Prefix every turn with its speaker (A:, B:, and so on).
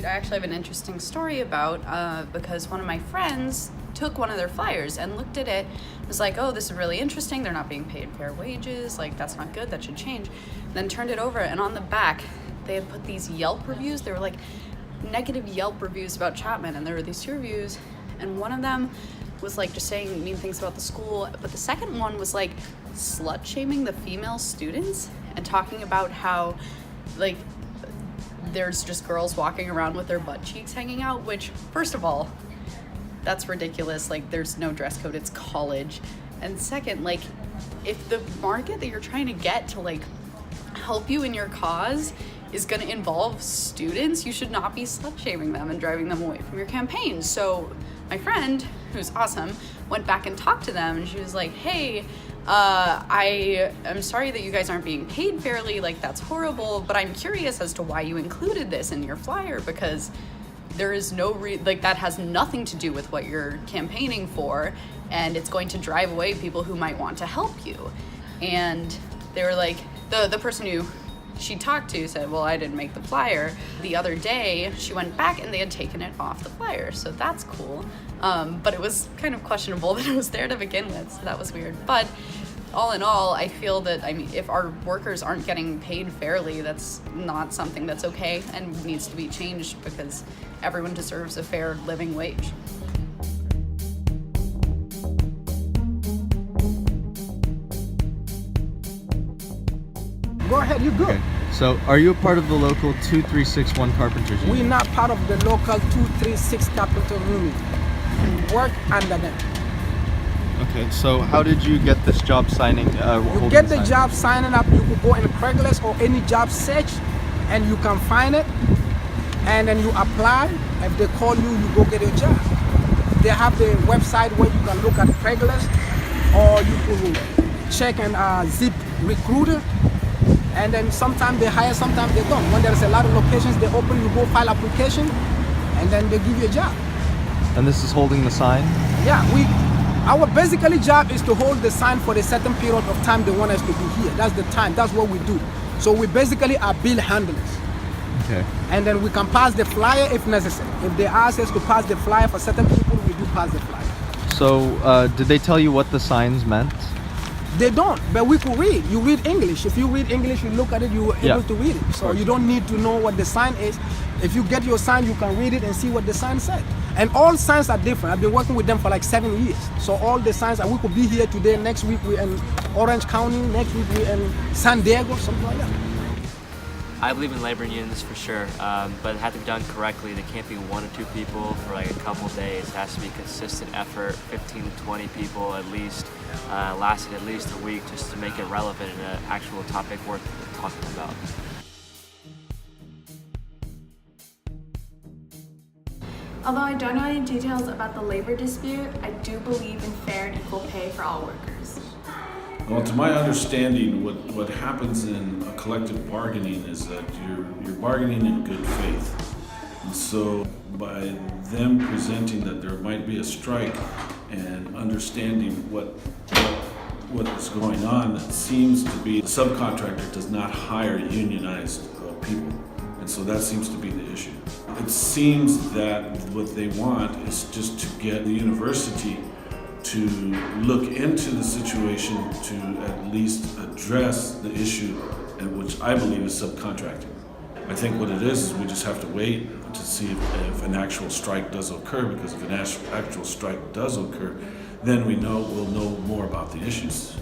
A: I actually have an interesting story about because one of my friends took one of their flyers and looked at it, was like, oh, this is really interesting, they're not being paid fair wages, like that's not good, that should change. Then turned it over, and on the back they had put these Yelp reviews. They were like negative Yelp reviews about Chapman, and there were these two reviews, and one of them was like just saying mean things about the school, but the second one was like slut shaming the female students and talking about how like there's just girls walking around with their butt cheeks hanging out, which first of all, that's ridiculous. Like there's no dress code, it's college. And second, like if the market that you're trying to get to like help you in your cause is going to involve students, you should not be slut shaming them and driving them away from your campaign. So my friend, who's awesome, went back and talked to them, and she was like, hey, I am sorry that you guys aren't being paid fairly, like that's horrible, but I'm curious as to why you included this in your flyer, because there is no like that has nothing to do with what you're campaigning for, and it's going to drive away people who might want to help you. And they were like, the person who she talked to said, well, I didn't make the flyer. The other day she went back and they had taken it off the flyer, so that's cool. But it was kind of questionable that it was there to begin with, so that was weird. But all in all, I feel that, I mean, if our workers aren't getting paid fairly, that's not something that's okay and needs to be changed, because everyone deserves a fair living wage.
B: Go ahead, you're good.
C: Okay. So, are you a part of the local 2361 Carpenters Union?
B: We're not part of the local 236 Capital Union. We work under them.
C: Okay, so how did you get this job signing?
B: You get the job signing up, you could go in Craigslist or any job search and you can find it, and then you apply. If they call you, you go get a job. They have the website where you can look at Craigslist, or you could check and Zip Recruiter. And then sometimes they hire, sometimes they don't. When there's a lot of locations they open, you go file application, and then they give you a job.
C: And this is holding the sign?
B: Yeah, our basically job is to hold the sign for a certain period of time they want us to be here. That's the time, that's what we do. So we basically are bill handlers.
C: Okay.
B: And then we can pass the flyer if necessary. If they ask us to pass the flyer for certain people, we do pass the flyer.
C: So did they tell you what the signs meant?
B: They don't, but we could read. You read English. If you read English, you look at it, you're able to read it. So you don't need to know what the sign is. If you get your sign, you can read it and see what the sign said. And all signs are different. I've been working with them for like 7 years. So all the signs, we could be here today, next week we're in Orange County, next week we're in San Diego, something like that.
D: I believe in labor unions for sure, but it has to be done correctly. There can't be 1 or 2 people for like a couple of days. It has to be consistent effort, 15 to 20 people at least, lasting at least a week, just to make it relevant and an actual topic worth talking about.
E: Although I don't know any details about the labor dispute, I do believe in fair and equal pay for all workers.
F: Well, to my understanding, what happens in a collective bargaining is that you're bargaining in good faith. And so by them presenting that there might be a strike and understanding what is going on, it seems to be the subcontractor does not hire unionized people. And so that seems to be the issue. It seems that what they want is just to get the university to look into the situation to at least address the issue, which I believe is subcontracting. I think what it is we just have to wait to see if an actual strike does occur, because if an actual strike does occur, then we'll know more about the issues.